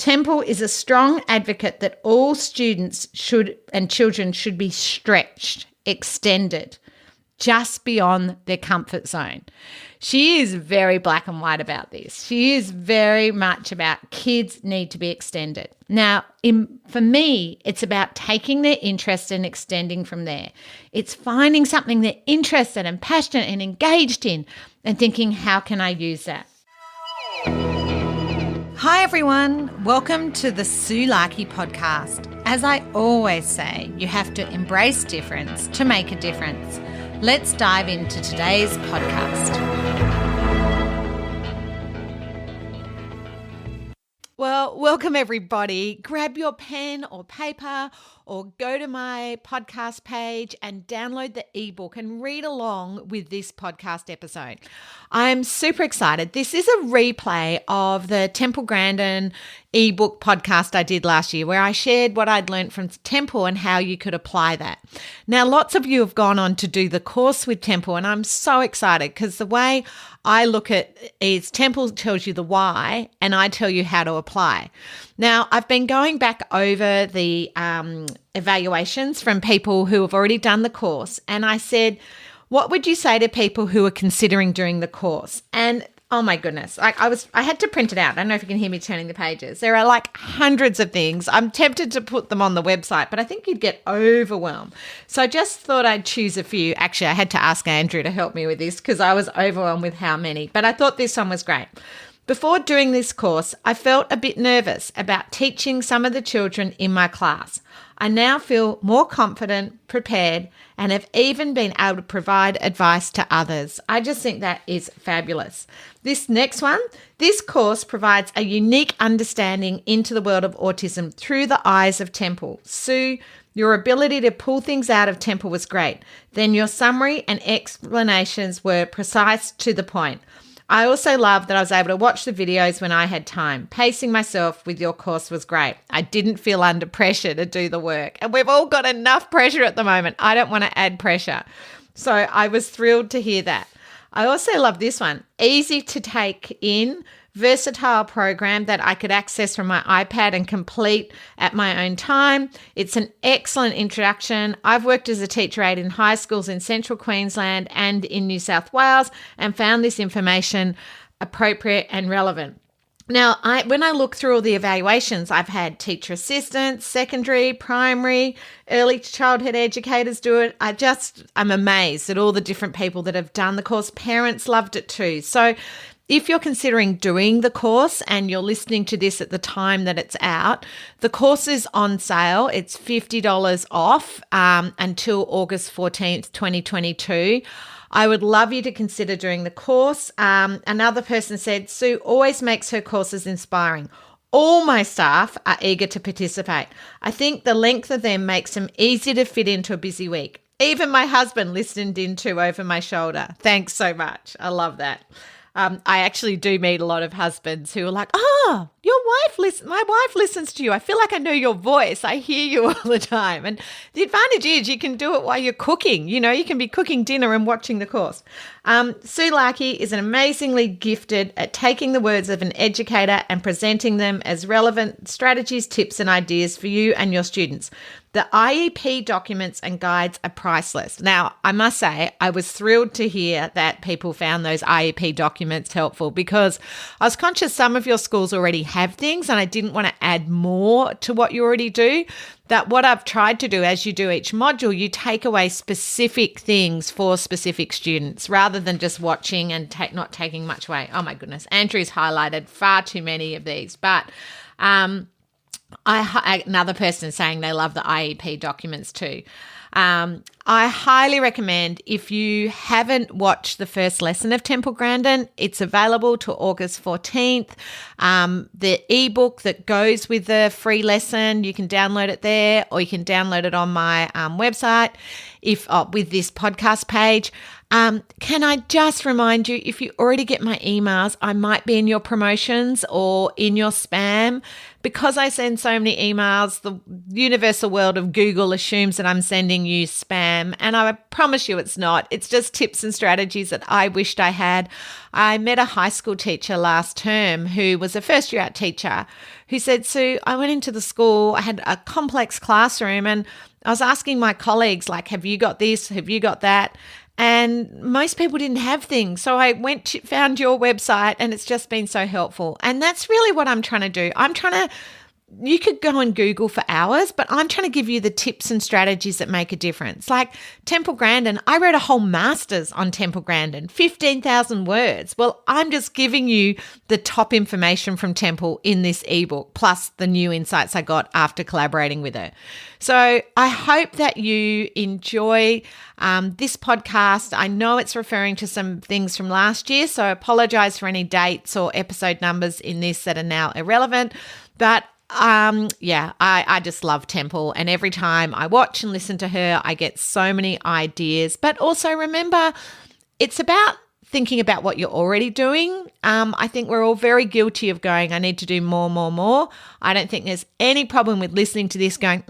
Temple is a strong advocate that all students and children should be stretched, extended, just beyond their comfort zone. She is very black and white about this. She is very much about kids need to be extended. Now, for me, it's about taking their interest and extending from there. It's finding something they're interested and passionate and engaged in and thinking, how can I use that? Hi, everyone. Welcome to the Sue Larkey podcast. As I always say, you have to embrace difference to make a difference. Let's dive into today's podcast. Well, welcome everybody. Grab your pen or paper or go to my podcast page and download the ebook and read along with this podcast episode. I'm super excited. This is a replay of the Temple Grandin ebook podcast I did last year where I shared what I'd learned from Temple and how you could apply that. Now, lots of you have gone on to do the course with Temple, and I'm so excited because the way I look at it is Temple tells you the why and I tell you how to apply. Now, I've been going back over the evaluations from people who have already done the course, and I said, what would you say to people who are considering doing the course? And oh my goodness, I had to print it out. I don't know if you can hear me turning the pages. There are like hundreds of things. I'm tempted to put them on the website, but I think you'd get overwhelmed. So I just thought I'd choose a few. Actually, I had to ask Andrew to help me with this because I was overwhelmed with how many, but I thought this one was great. Before doing this course, I felt a bit nervous about teaching some of the children in my class. I now feel more confident, prepared, and have even been able to provide advice to others. I just think that is fabulous. This next one, this course provides a unique understanding into the world of autism through the eyes of Temple. Sue, your ability to pull things out of Temple was great. Then your summary and explanations were precise to the point. I also love that I was able to watch the videos when I had time. Pacing myself with your course was great. I didn't feel under pressure to do the work. And we've all got enough pressure at the moment. I don't want to add pressure. So I was thrilled to hear that. I also love this one. Easy to take in, versatile program that I could access from my iPad and complete at my own time. It's an excellent introduction. I've worked as a teacher aide in high schools in Central Queensland and in New South Wales and found this information appropriate and relevant. Now, when I look through all the evaluations, I've had teacher assistants, secondary, primary, early childhood educators do it. I'm amazed at all the different people that have done the course. Parents loved it too. So if you're considering doing the course and you're listening to this at the time that it's out, the course is on sale. It's $50 off until August 14th, 2022. I would love you to consider doing the course. Another person said, Sue always makes her courses inspiring. All my staff are eager to participate. I think the length of them makes them easy to fit into a busy week. Even my husband listened in too over my shoulder. Thanks so much. I love that. I actually do meet a lot of husbands who are like, my wife listens to you. I feel like I know your voice. I hear you all the time. And the advantage is you can do it while you're cooking. You know, you can be cooking dinner and watching the course. Sue Larkey is amazingly gifted at taking the words of an educator and presenting them as relevant strategies, tips, and ideas for you and your students. The IEP documents and guides are priceless. Now, I must say, I was thrilled to hear that people found those IEP documents helpful because I was conscious some of your schools already have things and I didn't want to add more to what you already do. That what I've tried to do as you do each module, you take away specific things for specific students rather than just watching and not taking much away. Oh my goodness, Andrew's highlighted far too many of these, but another person saying they love the IEP documents too. I highly recommend if you haven't watched the first lesson of Temple Grandin, it's available till August 14th. The ebook that goes with the free lesson, you can download it there or you can download it on my website with this podcast page. Can I just remind you, if you already get my emails, I might be in your promotions or in your spam. Because I send so many emails, the universal world of Google assumes that I'm sending you spam, and I promise you it's not. It's just tips and strategies that I wished I had. I met a high school teacher last term who was a first-year art teacher who said, Sue, I went into the school, I had a complex classroom, and I was asking my colleagues, like, have you got this? Have you got that? And most people didn't have things. So I found your website, and it's just been so helpful. And that's really what I'm trying to do. You could go and Google for hours, but I'm trying to give you the tips and strategies that make a difference. Like Temple Grandin, I wrote a whole master's on Temple Grandin, 15,000 words. Well, I'm just giving you the top information from Temple in this ebook, plus the new insights I got after collaborating with her. So I hope that you enjoy this podcast. I know it's referring to some things from last year, so I apologize for any dates or episode numbers in this that are now irrelevant. But I just love Temple, and every time I watch and listen to her, I get so many ideas. But also remember, it's about thinking about what you're already doing. I think we're all very guilty of going, I need to do more. I don't think there's any problem with listening to this going,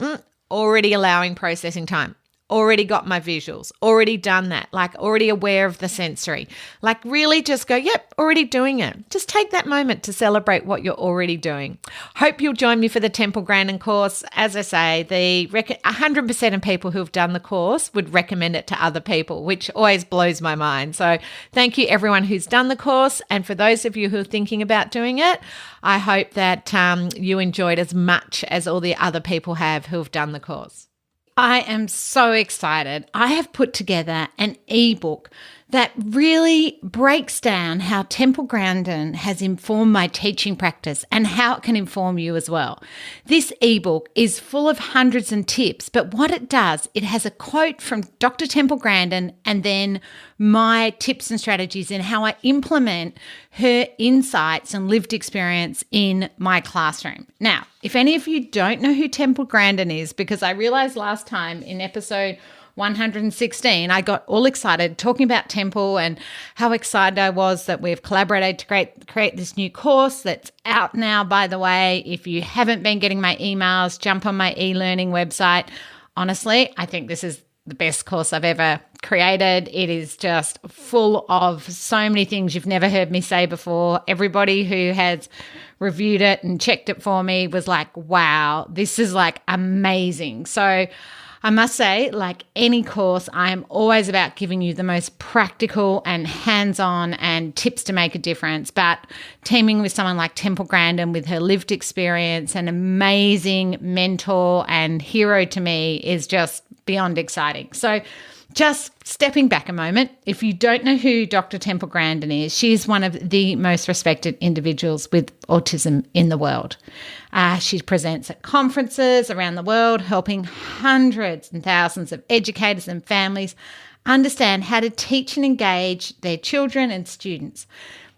already allowing processing time. Already got my visuals, already done that, like already aware of the sensory, like really just go, yep, already doing it. Just take that moment to celebrate what you're already doing. Hope you'll join me for the Temple Grandin course. As I say, 100% of people who have done the course would recommend it to other people, which always blows my mind. So thank you everyone who's done the course. And for those of you who are thinking about doing it, I hope that you enjoyed as much as all the other people have who have done the course. I am so excited. I have put together an ebook that really breaks down how Temple Grandin has informed my teaching practice and how it can inform you as well. This ebook is full of hundreds and tips, but what it does, it has a quote from Dr. Temple Grandin and then my tips and strategies in how I implement her insights and lived experience in my classroom. Now, if any of you don't know who Temple Grandin is, because I realized last time in episode 116, I got all excited talking about Temple and how excited I was that we've collaborated to create this new course that's out now, by the way. If you haven't been getting my emails, jump on my e-learning website. Honestly, I think this is the best course I've ever created. It is just full of so many things you've never heard me say before. Everybody who has reviewed it and checked it for me was like, wow, this is like amazing. So I must say, like any course, I am always about giving you the most practical and hands-on and tips to make a difference. But teaming with someone like Temple Grandin with her lived experience, an amazing mentor and hero to me, is just beyond exciting. So just stepping back a moment, if you don't know who Dr. Temple Grandin is, she is one of the most respected individuals with autism in the world. She presents at conferences around the world, helping hundreds and thousands of educators and families understand how to teach and engage their children and students.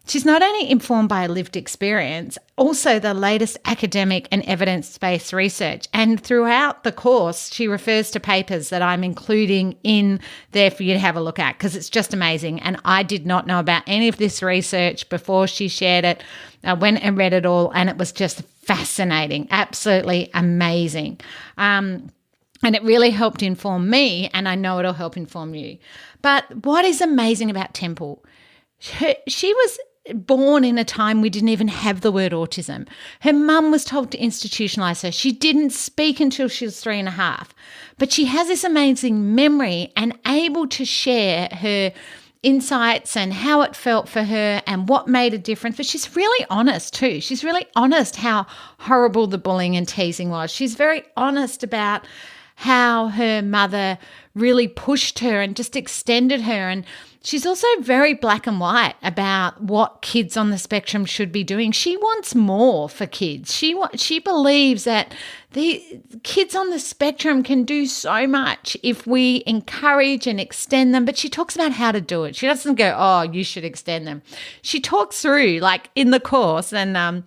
She's not only informed by a lived experience, also the latest academic and evidence-based research. And throughout the course, she refers to papers that I'm including in there for you to have a look at, because it's just amazing. And I did not know about any of this research before she shared it. I went and read it all, and it was just fascinating, absolutely amazing. And it really helped inform me, and I know it'll help inform you. But what is amazing about Temple, she was born in a time we didn't even have the word autism. Her mum was told to institutionalize her. She didn't speak until she was 3.5. But she has this amazing memory and able to share her insights and how it felt for her and what made a difference. But she's really honest too. She's really honest how horrible the bullying and teasing was. She's very honest about how her mother really pushed her and just extended her. And she's also very black and white about what kids on the spectrum should be doing. She wants more for kids. She believes that the kids on the spectrum can do so much if we encourage and extend them, but she talks about how to do it. She doesn't go, oh, you should extend them. She talks through, like in the course, and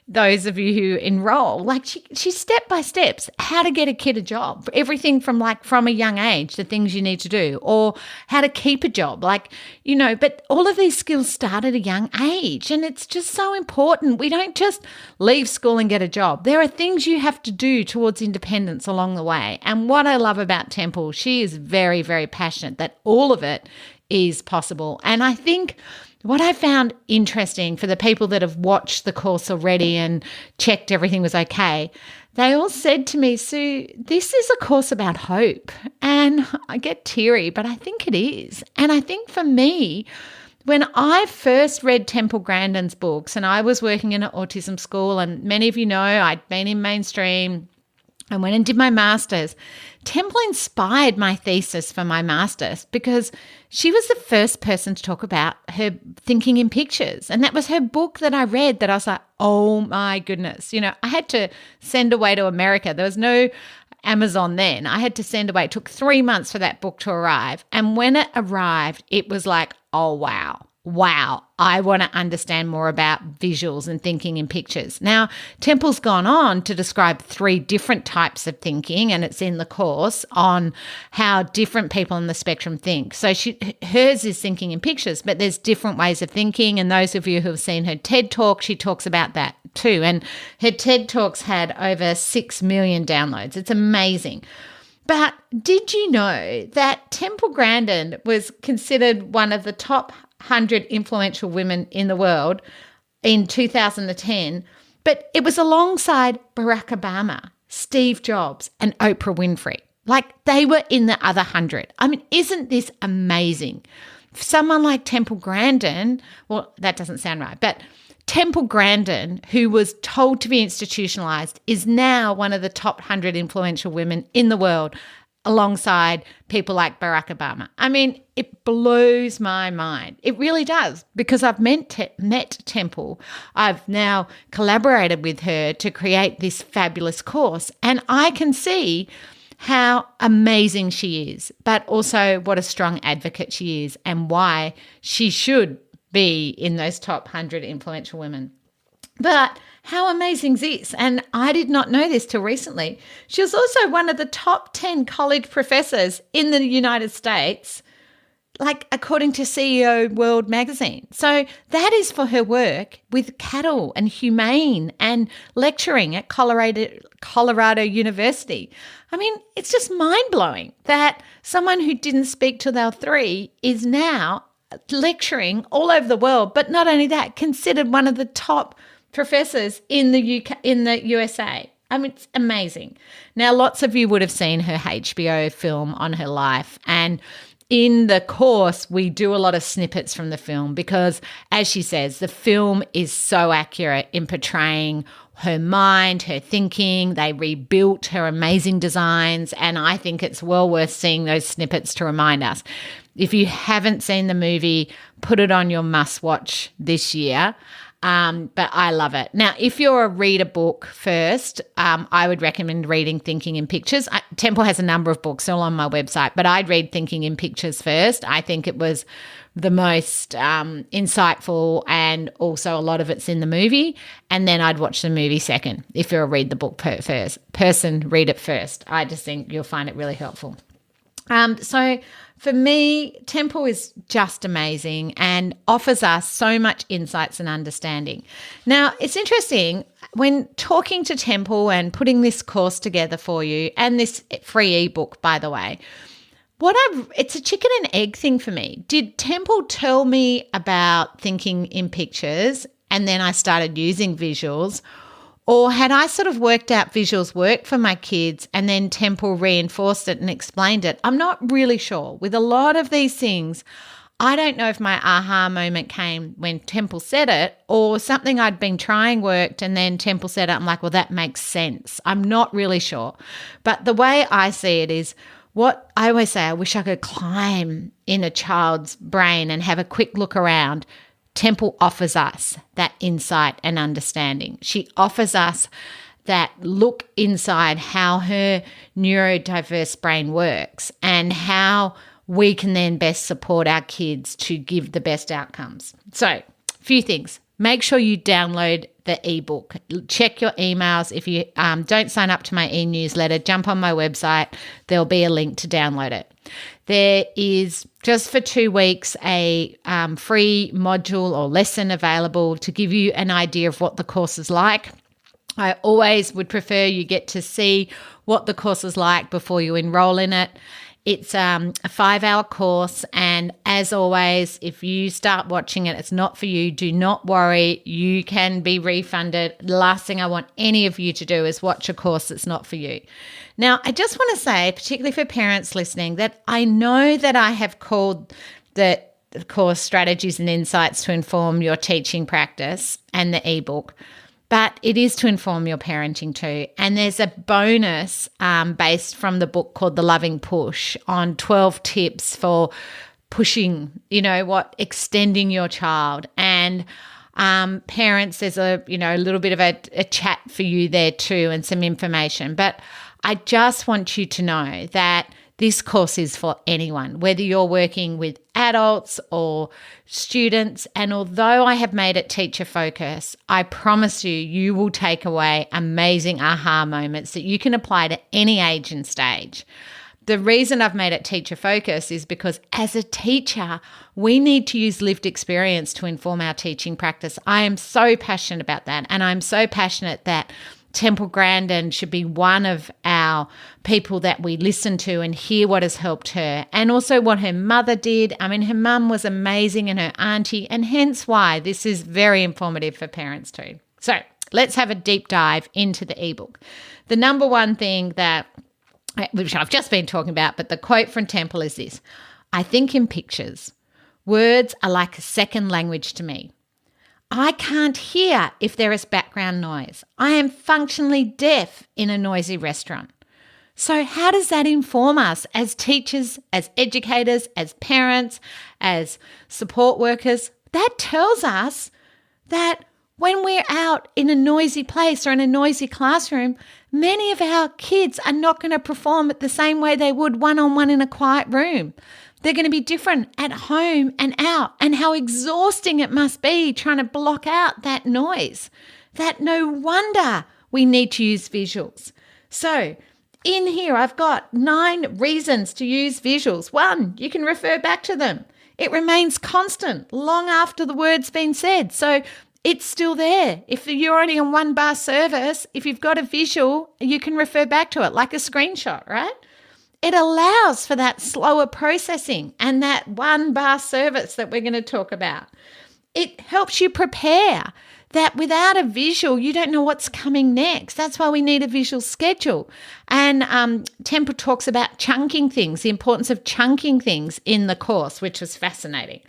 those of you who enroll, like she's step by steps, how to get a kid a job, everything from a young age, the things you need to do, or how to keep a job. But all of these skills start at a young age, and it's just so important. We don't just leave school and get a job. There are things you have to do towards independence along the way. And what I love about Temple, she is very, very passionate that all of it is possible. And I think what I found interesting for the people that have watched the course already and checked everything was okay, they all said to me, Sue, this is a course about hope. And I get teary, but I think it is. And I think for me, when I first read Temple Grandin's books, and I was working in an autism school, and many of you know I'd been in mainstream, I went and did my master's. Temple inspired my thesis for my master's because she was the first person to talk about her thinking in pictures. And that was her book that I read that I was like, oh my goodness. I had to send away to America. There was no Amazon then. I had to send away. It took 3 months for that book to arrive. And when it arrived, it was like, oh, wow, I want to understand more about visuals and thinking in pictures. Now, Temple's gone on to describe 3 different types of thinking, and it's in the course on how different people on the spectrum think. So hers is thinking in pictures, but there's different ways of thinking. And those of you who have seen her TED Talk, she talks about that too. And her TED Talks had over 6 million downloads. It's amazing. But did you know that Temple Grandin was considered one of the top 100 influential women in the world in 2010, but it was alongside Barack Obama, Steve Jobs, and Oprah Winfrey. They were in the other 100. I mean, isn't this amazing? Someone like Temple Grandin, well, that doesn't sound right, but Temple Grandin, who was told to be institutionalized, is now one of the top 100 influential women in the world, alongside people like Barack Obama. I mean, it blows my mind. It really does, because I've met Temple. I've now collaborated with her to create this fabulous course, and I can see how amazing she is, but also what a strong advocate she is and why she should be in those top 100 influential women. But how amazing is this? And I did not know this till recently. She was also one of the top 10 college professors in the United States, according to CEO World Magazine. So that is for her work with cattle and humane and lecturing at Colorado University. I mean, it's just mind-blowing that someone who didn't speak till they were 3 is now lecturing all over the world, but not only that, considered one of the top professors in the USA. I mean, it's amazing. Now, lots of you would have seen her HBO film on her life, and in the course, we do a lot of snippets from the film because, as she says, the film is so accurate in portraying her mind, her thinking. They rebuilt her amazing designs, and I think it's well worth seeing those snippets to remind us. If you haven't seen the movie, put it on your must-watch this year. But I love it. Now, if you're a read a book first, I would recommend reading Thinking in Pictures. Temple has a number of books all on my website, but I'd read Thinking in Pictures first. I think it was the most insightful, and also a lot of it's in the movie. And then I'd watch the movie second. If you're a read the book person, read it first. I just think you'll find it really helpful. So for me, Temple is just amazing and offers us so much insights and understanding. Now, it's interesting when talking to Temple and putting this course together for you, and this free ebook, by the way, it's a chicken and egg thing for me. Did Temple tell me about thinking in pictures and then I started using visuals? Or had I sort of worked out visuals work for my kids and then Temple reinforced it and explained it? I'm not really sure. With a lot of these things, I don't know if my aha moment came when Temple said it or something I'd been trying worked and then Temple said it. I'm like, well, that makes sense. I'm not really sure. But the way I see it is what I always say, I wish I could climb in a child's brain and have a quick look around. Temple offers us that insight and understanding. She offers us that look inside how her neurodiverse brain works and how we can then best support our kids to give the best outcomes. So, a few things. make sure you download the ebook. Check your emails. If you don't sign up to my e-newsletter, jump on my website. There'll be a link to download it. There is, just for 2 weeks, a free module or lesson available to give you an idea of what the course is like. I always would prefer you get to see what the course is like before you enroll in it. It's a 5-hour course, and as always, if you start watching it, it's not for you. Do not worry. You can be refunded. The last thing I want any of you to do is watch a course that's not for you. Now, I just want to say, particularly for parents listening, that I know that I have called the course Strategies and Insights to Inform Your Teaching Practice and the ebook, but it is to inform your parenting too. And there's a bonus based from the book called The Loving Push on 12 tips for pushing, extending your child. And parents, there's a little bit of a chat for you there too, and some information. But I just want you to know that this course is for anyone, whether you're working with adults or students. And although I have made it teacher focus, I promise you will take away amazing aha moments that you can apply to any age and stage. The reason I've made it teacher focus is because as a teacher, we need to use lived experience to inform our teaching practice. I am so passionate about that. And I'm so passionate that Temple Grandin should be one of our people that we listen to and hear what has helped her, and also what her mother did. I mean, her mum was amazing, and her auntie, and hence why this is very informative for parents too. So let's have a deep dive into the ebook. The number one thing which I've just been talking about, but the quote from Temple is this: I think in pictures. Words are like a second language to me. I can't hear if there is background noise. I am functionally deaf in a noisy restaurant. So how does that inform us as teachers, as educators, as parents, as support workers? That tells us that when we're out in a noisy place or in a noisy classroom, many of our kids are not going to perform it the same way they would one-on-one in a quiet room. They're going to be different at home and out, and how exhausting it must be trying to block out that noise. That no wonder we need to use visuals. So in here, I've got 9 reasons to use visuals. 1, you can refer back to them. It remains constant long after the word's been said. So it's still there. If you're only on 1 bar service, if you've got a visual, you can refer back to it like a screenshot, right? It allows for that slower processing and that 1 bar service that we're going to talk about. It helps you prepare. That without a visual, you don't know what's coming next. That's why we need a visual schedule. And Temple talks about chunking things, the importance of chunking things in the course, which was fascinating.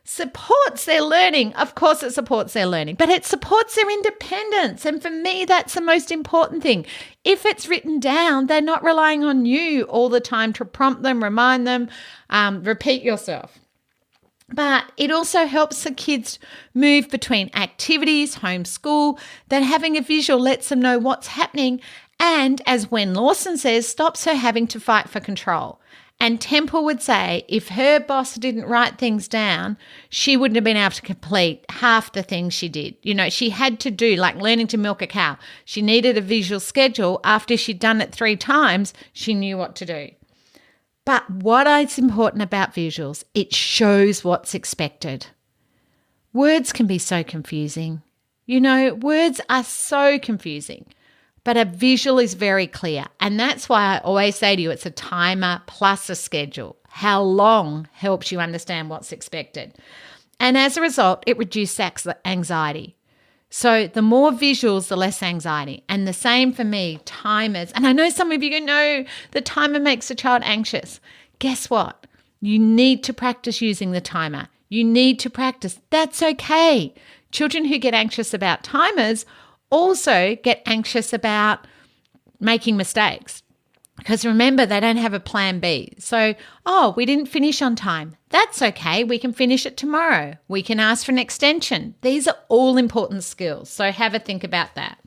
Supports their learning. Of course it supports their learning, but it supports their independence. And for me, that's the most important thing. If it's written down, they're not relying on you all the time to prompt them, remind them, repeat yourself. But it also helps the kids move between activities, homeschool, that having a visual lets them know what's happening. And as Wen Lawson says, stops her having to fight for control. And Temple would say if her boss didn't write things down, she wouldn't have been able to complete half the things she did. She had to do, like learning to milk a cow. She needed a visual schedule. After she'd done it 3 times, she knew what to do. But what is important about visuals, it shows what's expected. Words can be so confusing. Words are so confusing. But a visual is very clear. And that's why I always say to you, it's a timer plus a schedule. How long helps you understand what's expected. And as a result, it reduces anxiety. So the more visuals, the less anxiety. And the same for me, timers. And I know some of you go, no, the timer makes a child anxious. Guess what? You need to practice using the timer. You need to practice. That's okay. Children who get anxious about timers also get anxious about making mistakes, because remember, they don't have a plan B. So, we didn't finish on time. That's okay. We can finish it tomorrow. We can ask for an extension. These are all important skills. So have a think about that.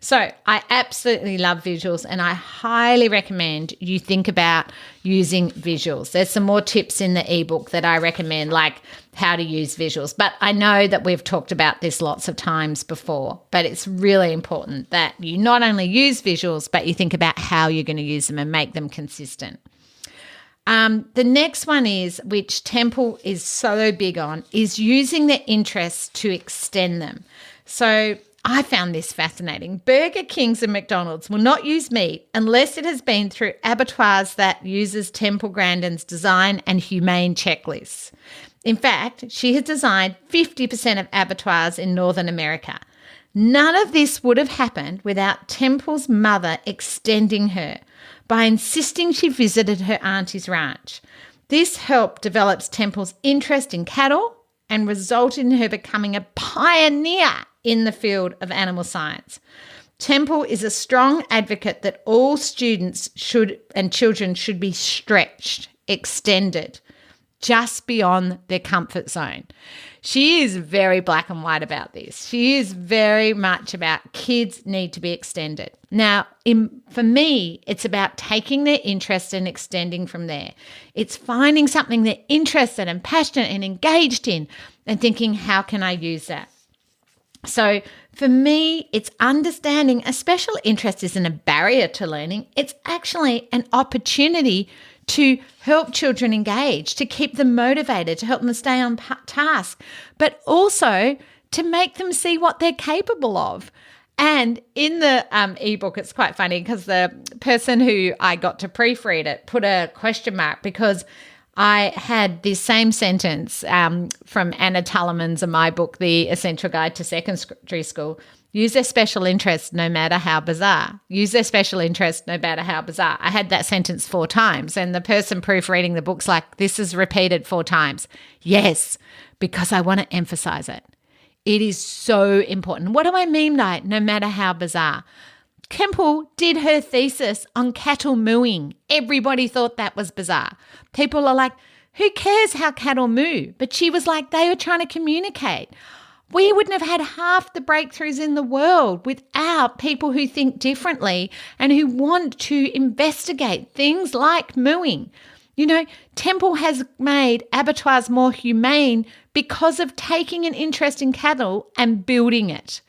So I absolutely love visuals, and I highly recommend you think about using visuals. There's some more tips in the ebook that I recommend, like how to use visuals. But I know that we've talked about this lots of times before, but it's really important that you not only use visuals, but you think about how you're going to use them and make them consistent. The next one is, which Temple is so big on, is using their interests to extend them. So I found this fascinating. Burger Kings and McDonald's will not use meat unless it has been through abattoirs that uses Temple Grandin's design and humane checklists. In fact, she has designed 50% of abattoirs in Northern America. None of this would have happened without Temple's mother extending her by insisting she visited her auntie's ranch. This helped develop Temple's interest in cattle and resulted in her becoming a pioneer in the field of animal science. Temple is a strong advocate that all students and children should be stretched, extended, just beyond their comfort zone. She is very black and white about this. She is very much about kids need to be extended. Now, for me, it's about taking their interest and extending from there. It's finding something they're interested and passionate and engaged in and thinking, how can I use that? So for me, it's understanding a special interest isn't a barrier to learning. It's actually an opportunity to help children engage, to keep them motivated, to help them stay on task, but also to make them see what they're capable of. And in the ebook, it's quite funny because the person who I got to proofread it put a question mark because I had this same sentence from Anna Tulliman's in my book, The Essential Guide to Secondary School. Use their special interest no matter how bizarre. Use their special interest no matter how bizarre. I had that sentence 4 times, and the person proofreading the book's like, this is repeated 4 times. Yes, because I want to emphasize it. It is so important. What do I mean by no matter how bizarre? Temple did her thesis on cattle mooing. Everybody thought that was bizarre. People are like, who cares how cattle moo? But she was like, they were trying to communicate. We wouldn't have had half the breakthroughs in the world without people who think differently and who want to investigate things like mooing. You know, Temple has made abattoirs more humane because of taking an interest in cattle and building it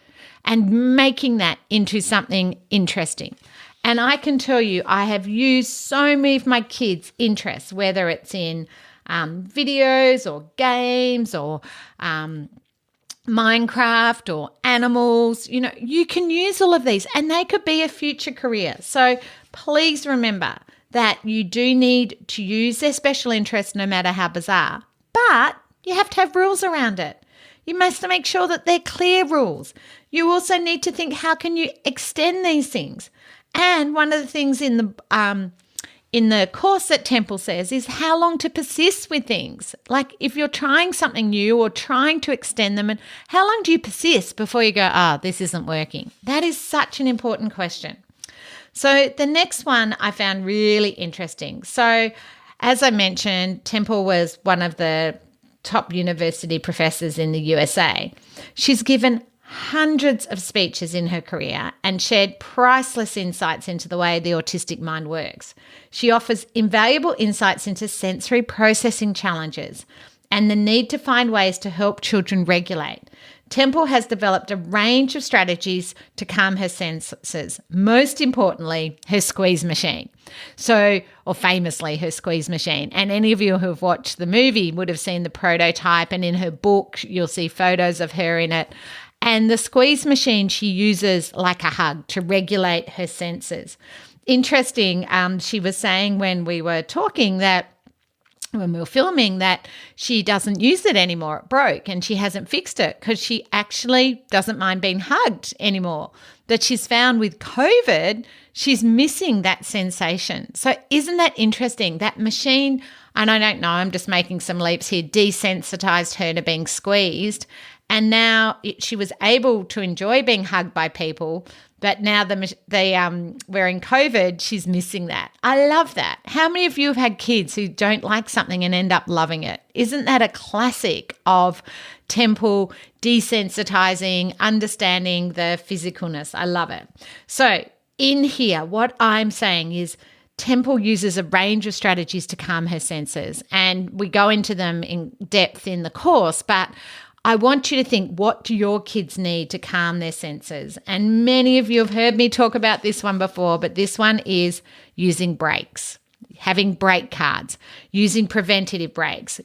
and making that into something interesting. And I can tell you, I have used so many of my kids' interests, whether it's in videos or games or Minecraft or animals. You know, you can use all of these and they could be a future career. So please remember that you do need to use their special interest no matter how bizarre, but you have to have rules around it. You must make sure that they're clear rules. You also need to think, how can you extend these things? And one of the things in the course that Temple says is how long to persist with things. Like if you're trying something new or trying to extend them, and how long do you persist before you go, this isn't working? That is such an important question. So the next one I found really interesting. So as I mentioned, Temple was one of the top university professors in the USA. She's given hundreds of speeches in her career and shared priceless insights into the way the autistic mind works. She offers invaluable insights into sensory processing challenges and the need to find ways to help children regulate. Temple has developed a range of strategies to calm her senses, most importantly, her squeeze machine. Or famously, her squeeze machine. And any of you who have watched the movie would have seen the prototype, and in her book, you'll see photos of her in it. And the squeeze machine she uses like a hug to regulate her senses. Interesting, she was saying when we were talking that when we were filming that she doesn't use it anymore. It broke and she hasn't fixed it because she actually doesn't mind being hugged anymore. That she's found with COVID, she's missing that sensation. So isn't that interesting? That machine, and I don't know, I'm just making some leaps here, desensitized her to being squeezed. And now she was able to enjoy being hugged by people, but now we're in COVID, she's missing that. I love that. How many of you have had kids who don't like something and end up loving it? Isn't that a classic of Temple desensitizing, understanding the physicalness? I love it. So in here, what I'm saying is Temple uses a range of strategies to calm her senses, and we go into them in depth in the course, but I want you to think, what do your kids need to calm their senses? And many of you have heard me talk about this one before, but this one is using breaks, having break cards, using preventative breaks,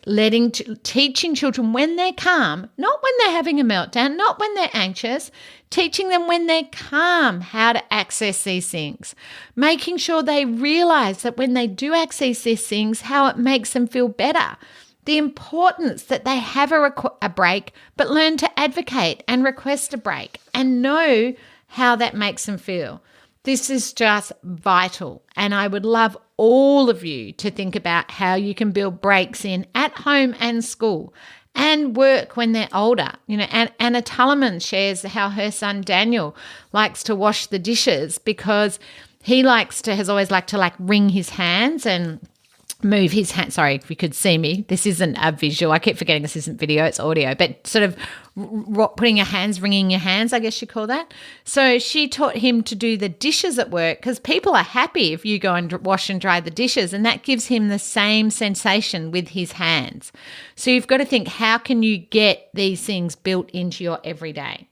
teaching children when they're calm, not when they're having a meltdown, not when they're anxious, teaching them when they're calm how to access these things, making sure they realize that when they do access these things, how it makes them feel better. The importance that they have a break, but learn to advocate and request a break and know how that makes them feel. This is just vital. And I would love all of you to think about how you can build breaks in at home and school and work when they're older. Anna Tulliman shares how her son Daniel likes to wash the dishes because he has always liked to wring his hands and move his hand. Sorry, if you could see me. This isn't a visual. I keep forgetting this isn't video, it's audio, but sort of putting your hands, wringing your hands, I guess you call that. So she taught him to do the dishes at work because people are happy if you go and wash and dry the dishes, and that gives him the same sensation with his hands. So you've got to think, how can you get these things built into your everyday?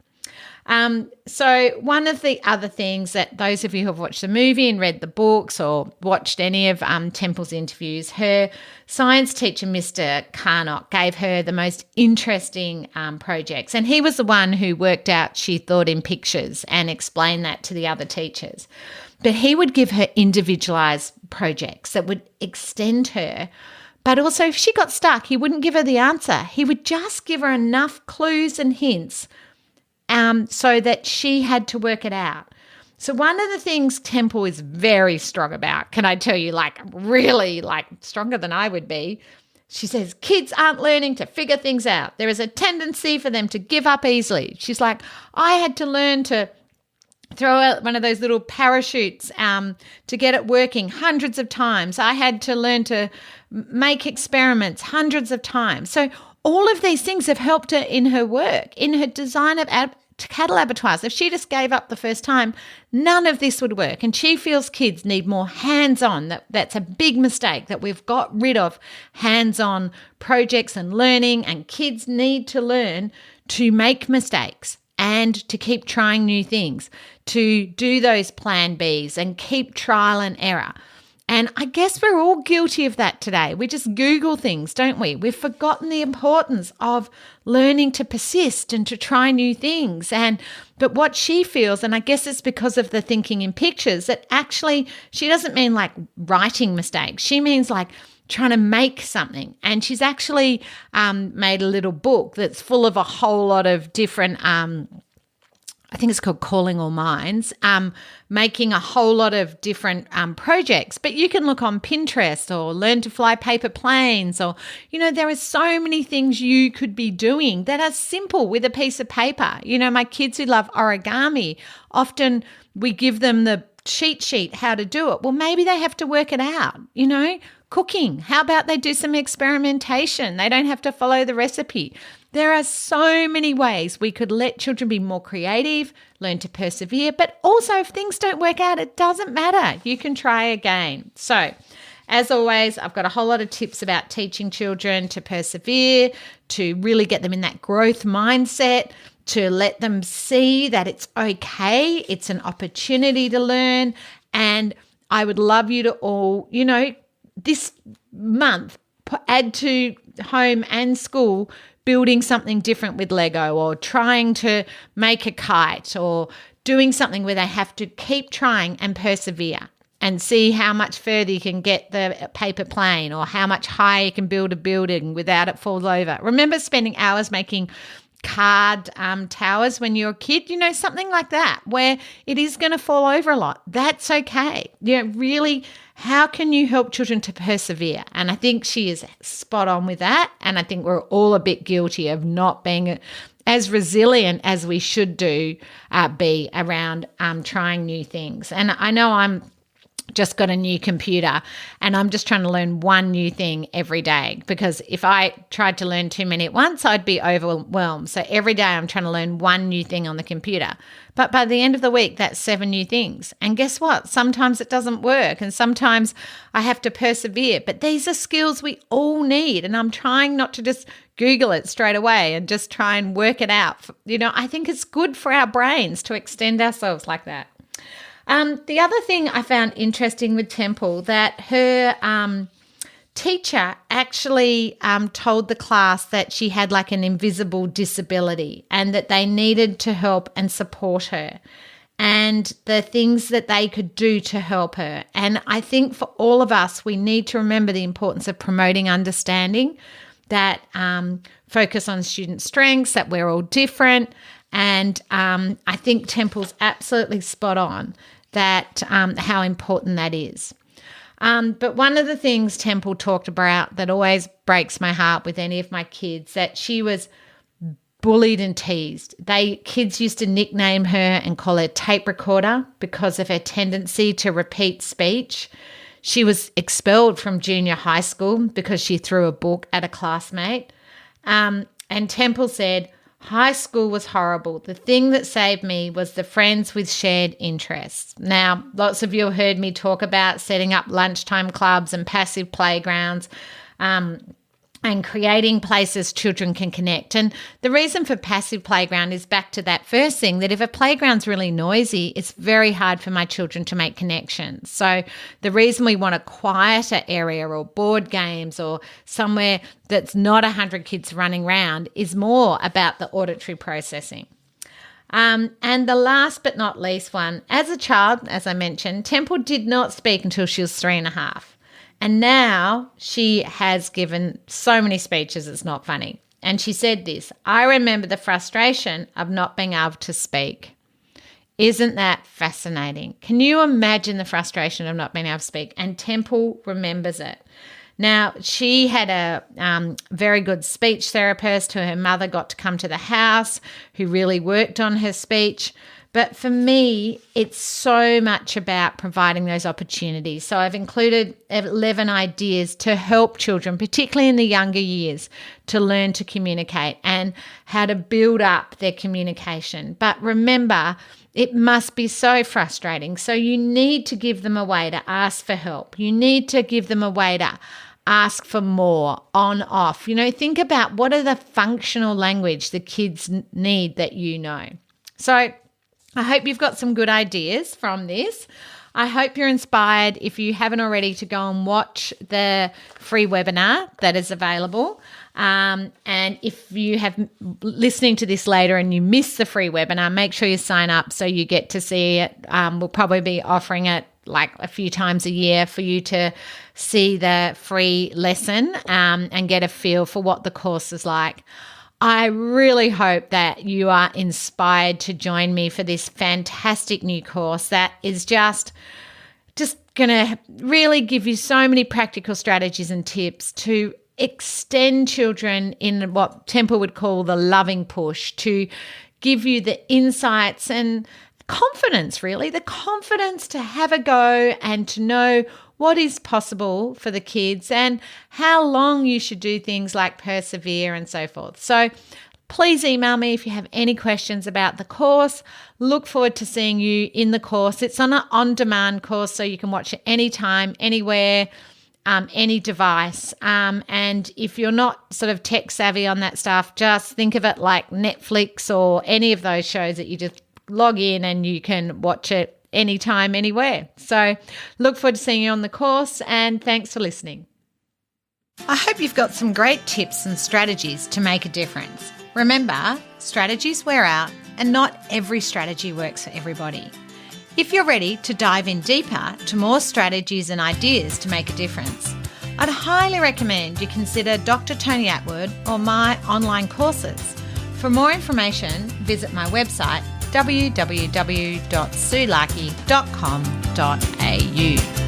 So one of the other things that those of you who have watched the movie and read the books or watched any of Temple's interviews, her science teacher, Mr. Carnock, gave her the most interesting projects. And he was the one who worked out she thought in pictures and explained that to the other teachers. But he would give her individualized projects that would extend her. But also if she got stuck, he wouldn't give her the answer. He would just give her enough clues and hints so that she had to work it out. So one of the things Temple is very strong about, can I tell you, really stronger than I would be, she says, kids aren't learning to figure things out. There is a tendency for them to give up easily. She's like, I had to learn to throw out one of those little parachutes to get it working hundreds of times. I had to learn to make experiments hundreds of times. So all of these things have helped her in her work, in her design of cattle abattoirs. If she just gave up the first time, none of this would work. And she feels kids need more hands-on. That's a big mistake, that we've got rid of hands-on projects and learning, and kids need to learn to make mistakes and to keep trying new things, to do those plan Bs and keep trial and error. And I guess we're all guilty of that today. We just Google things, don't we? We've forgotten the importance of learning to persist and to try new things. But what she feels, and I guess it's because of the thinking in pictures, that actually she doesn't mean writing mistakes. She means trying to make something. And she's actually made a little book that's full of a whole lot of different I think it's called Calling All Minds, making a whole lot of different projects. But you can look on Pinterest or learn to fly paper planes, or, there are so many things you could be doing that are simple with a piece of paper. My kids who love origami, often we give them the cheat sheet how to do it. Well, maybe they have to work it out, Cooking, how about they do some experimentation? They don't have to follow the recipe. There are so many ways we could let children be more creative, learn to persevere, but also if things don't work out, it doesn't matter. You can try again. So, as always, I've got a whole lot of tips about teaching children to persevere, to really get them in that growth mindset, to let them see that it's okay, it's an opportunity to learn. And I would love you to all, this month, add to home and school building something different with Lego, or trying to make a kite, or doing something where they have to keep trying and persevere and see how much further you can get the paper plane, or how much higher you can build a building without it falls over. Remember spending hours making card towers when you're a kid, something like that, where it is going to fall over a lot. That's okay. Really, how can you help children to persevere? And I think she is spot on with that. And I think we're all a bit guilty of not being as resilient as we should be around trying new things. And I know I'm just got a new computer and I'm just trying to learn one new thing every day, because if I tried to learn too many at once, I'd be overwhelmed. So every day I'm trying to learn one new thing on the computer. But by the end of the week, that's 7 new things. And guess what? Sometimes it doesn't work and sometimes I have to persevere. But these are skills we all need. And I'm trying not to just Google it straight away and just try and work it out. I think it's good for our brains to extend ourselves like that. The other thing I found interesting with Temple, that her teacher actually told the class that she had like an invisible disability and that they needed to help and support her, and the things that they could do to help her. And I think for all of us, we need to remember the importance of promoting understanding, that focus on student strengths, that we're all different. And I think Temple's absolutely spot on that how important that is. But one of the things Temple talked about that always breaks my heart with any of my kids, that she was bullied and teased. Kids used to nickname her and call her tape recorder because of her tendency to repeat speech. She was expelled from junior high school because she threw a book at a classmate. And Temple said, "High school was horrible. The thing that saved me was the friends with shared interests." Now, lots of you have heard me talk about setting up lunchtime clubs and passive playgrounds, and creating places children can connect. And the reason for passive playground is back to that first thing, that if a playground's really noisy, it's very hard for my children to make connections. So the reason we want a quieter area or board games or somewhere that's not 100 kids running around is more about the auditory processing. And the last but not least one, as a child, as I mentioned, Temple did not speak until she was 3.5. And now she has given so many speeches, it's not funny. And she said this, "I remember the frustration of not being able to speak." Isn't that fascinating? Can you imagine the frustration of not being able to speak? And Temple remembers it. Now, she had a very good speech therapist who her mother got to come to the house, who really worked on her speech. But for me, it's so much about providing those opportunities. So I've included 11 ideas to help children, particularly in the younger years, to learn to communicate and how to build up their communication. But remember, it must be so frustrating. So you need to give them a way to ask for help. You need to give them a way to ask for more, on, off. Think about what are the functional language the kids need that you know. So I hope you've got some good ideas from this. I hope you're inspired, if you haven't already, to go and watch the free webinar that is available. And if you have listening to this later and you miss the free webinar, make sure you sign up so you get to see it. We'll probably be offering it like a few times a year for you to see the free lesson and get a feel for what the course is like. I really hope that you are inspired to join me for this fantastic new course that is just going to really give you so many practical strategies and tips to extend children in what Temple would call the loving push, to give you the insights and confidence, really, the confidence to have a go and to know what is possible for the kids and how long you should do things like persevere and so forth. So please email me if you have any questions about the course. Look forward to seeing you in the course. It's on an on-demand course, so you can watch it anytime, anywhere, any device. And if you're not sort of tech savvy on that stuff, just think of it like Netflix or any of those shows that you just log in and you can watch it anytime, anywhere. So look forward to seeing you on the course, and thanks for listening. I hope you've got some great tips and strategies to make a difference. Remember, strategies wear out and not every strategy works for everybody. If you're ready to dive in deeper to more strategies and ideas to make a difference, I'd highly recommend you consider Dr. Tony Attwood or my online courses. For more information, visit my website www.suelaki.com.au.